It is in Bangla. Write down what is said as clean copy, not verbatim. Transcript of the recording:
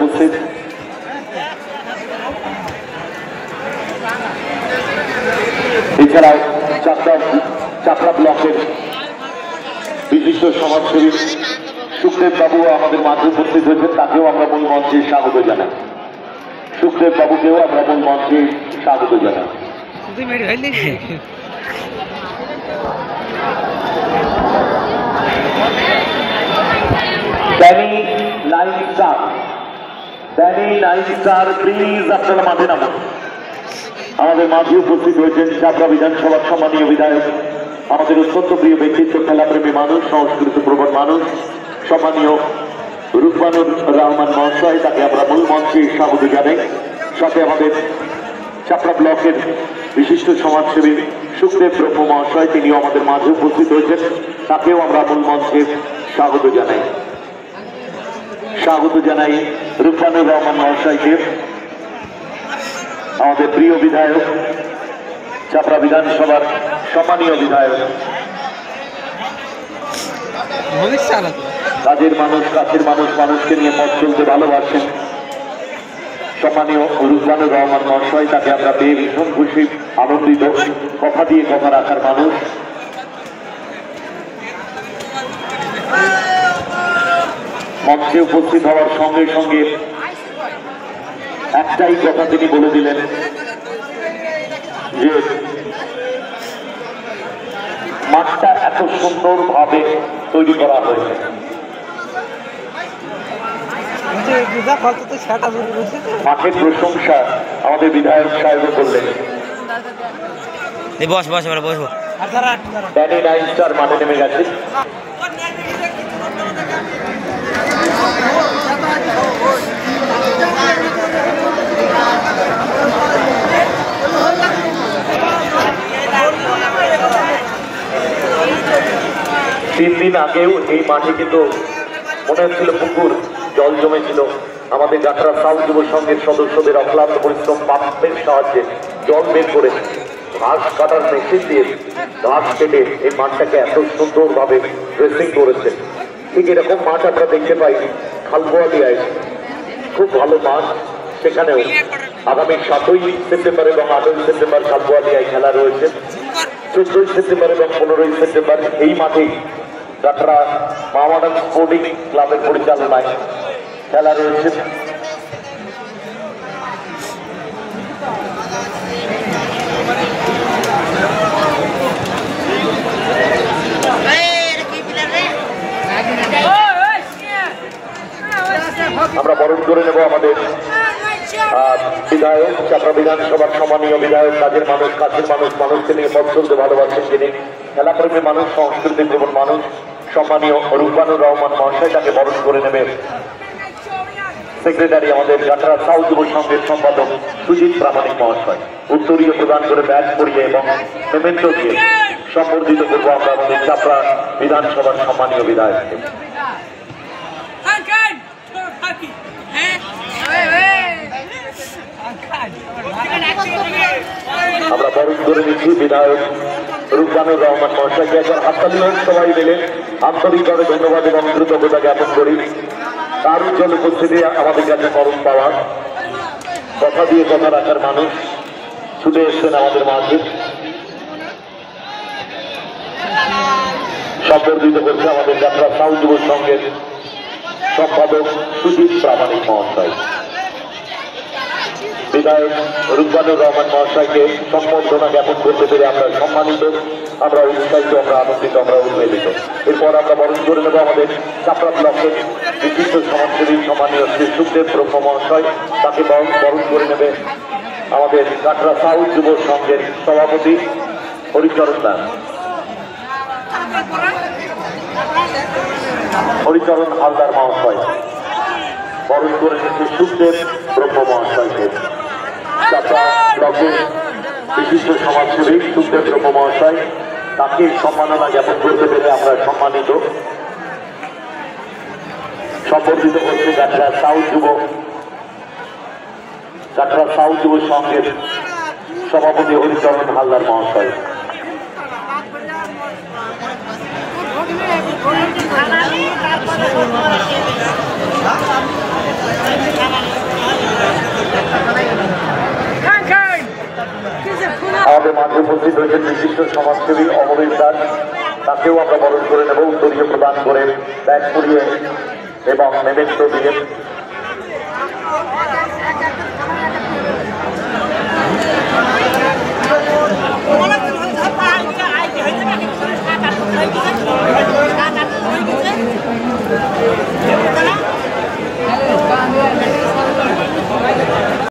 উপস্থিত। এছাড়াও চাপড়া ব্লকের বিশিষ্ট সমাজসেবী সুখদেব বাবু আমাদের মাঝে উপস্থিত হয়েছেন, তাকেও আমরা মূল মঞ্চে স্বাগত জানাই। সুখদেব বাবুকেও আমরা মূল মঞ্চে স্বাগত জানাই। ড্যানি নাইন স্টার প্লিজ আপনারা মাঠে নামুন। আমাদের মাঝে উপস্থিত হয়েছেন চাপড়া বিধানসভার সম্মানীয় বিধায়ক, আমাদের অত্যন্ত প্রিয় ব্যক্তিত্ব, খেলাপ্রেমী মানুষ, সংস্কৃত প্রবণ মানুষ, সম্মানীয় রুকমানুর রহমান মহাশয়, তাকে আমরা মূল মঞ্চে স্বাগত জানাই। সাথে আমাদের চাপড়া ব্লকের বিশিষ্ট সমাজসেবী সুখদেব ব্রহ্ম মহাশয়, তিনিও আমাদের মাঝে উপস্থিত হয়েছেন, তাকেও আমরা মূল মঞ্চে স্বাগত জানাই। রুকমানুর রহমান মহাশয়কে, আমাদের প্রিয় বিধায়ক, চাপড়া বিধানসভার সম্মানীয় বিধায়ক, কাজের মানুষ, কাছের মানুষ, মানুষকে নিয়ে পথ চলতে ভালোবাসেন সম্মানীয় রুকমানুর রহমান মহাশয়, তাকে আমরা পেয়ে ভীষণ খুশি, আনন্দিত। কথা দিয়ে কথা রাখার মানুষ। মঞ্চে উপস্থিত হওয়ার সঙ্গে সঙ্গে একটাই কথা তিনি বলে দিলেন যে মাঠটা এত সুন্দরভাবে তৈরি করা হয়েছে। মাঠের প্রশংসা আমাদের বিধায়ক সাহেব করলেন। ড্যানি নাইন স্টার মাঠে নেমে গেছে। 3 দিন আগেও এই মাঠে কিন্তু মনে হচ্ছিল পুকুর, জল জমেছিল। আমাদের যাত্রা সাউথ যুব সংঘের সদস্যদের অক্লান্ত পরিশ্রম, পাম্পের সাহায্যে জল বের করে ঘাস কাটার মেশিন দিয়ে ঘাস কেটে এই মাঠটাকে এত সুন্দরভাবে ড্রেসিং করেছে। ঠিক এরকম মাঠ আমরা দেখতে পাই খালবোয়ালিয়ায়, খুব ভালো মাঠ। সেখানেও আগামী 7ই সেপ্টেম্বর এবং 8ই সেপ্টেম্বর খালবোয়ালিয়ায় খেলা রয়েছে। 14ই সেপ্টেম্বর এবং 15ই সেপ্টেম্বর এই মাঠেই যাত্রা মাওয়াডান স্পোর্টিং ক্লাবের পরিচালনায় খেলা রয়েছে। আমরা বরণ করে নেব আমাদের বিধায়ক, চাপড়া বিধানসভার সম্মানীয় বিধায়ক, কাজের মানুষ, কাছের মানুষ, মানুষকে নিয়ে পথ চলতে ভালোবাসেন যিনি, খেলাপ্রেমী মানুষ, সংস্কৃতি প্রবণ মানুষ, সম্মানীয় রুকমানুর রহমান মহাশয়, তাকে বরণ করে নেবে সেক্রেটারি, আমাদের যাত্রা সাউথ যুব সংঘের সম্পাদক সুজিত প্রামাণিক মহাশয়। উত্তরীয় প্রদান করে ব্যাগ করিয়ে এবং মেমেন্টো দিয়ে সম্বর্ধিত করবো আমরা আমাদের চাপড়া বিধানসভার সম্মানীয় বিধায়ককে। আমরা বরণ করে নিচ্ছি বিধায়ক রুকমানুর রহমান মহাশয়কে। একবার হাততালি হোক সবাই মিলে, আন্তরিকভাবে ধন্যবাদ এবং কৃতজ্ঞতা জ্ঞাপন করি। তার উজ্জ্বল উপস্থিতি আমাদের কাছে মরণ পাওয়ার, কথা দিয়ে কথা রাখার মানুষ ছুটে এসছেন আমাদের মাঝে। সম্বর্ধিত করছে আমাদের যাত্রা সাউথ যুব সংঘের সম্পাদক সুজিত প্রামাণিক মহাশয়। বিধায়ক রুকমানুর রহমান মহাশয়কে সম্বর্ধনা জ্ঞাপন করতে পেরে আমরা সম্মানিত, আমরা উৎসাহিত, আমরা আনন্দিত, আমরা উন্মেলিত। এরপর আমরা বরণ করে নেব আমাদের চাপড়া ব্লকের বিশিষ্ট সমাজসেবী সম্মানীয় শ্রী সুখদেব ব্রহ্ম মহাশয়, তাকে বরণ করে নেবে আমাদের যাত্রা সাউথ যুব সংঘের সভাপতি হরিচরণ দাস, হরিচরণ হালদার মহাশয়। বরণ করে নিচ্ছে সুখদেব ব্রহ্ম মহাশয়কে। চাপড়া ব্লকের বিশিষ্ট সমাজসেবী সুখদেব ব্রহ্ম মহাশয়, তাকে সম্মাননা জ্ঞাপন করতে পেরে আমরা সম্মানিত। সম্বর্ধিত করছে যাত্রা সাউথ যুব সংঘের সভাপতি হরিচরণ হালদার মহাশয়। Thank you. উপস্থিত হয়েছেন বিশিষ্ট সমাজসেবী অমরেশ দাস, তাকেও আমরা বরণ করে নেব উত্তরীয় প্রদান করে ব্যাগ পুড়িয়ে এবং মেমেন্টো দিয়ে।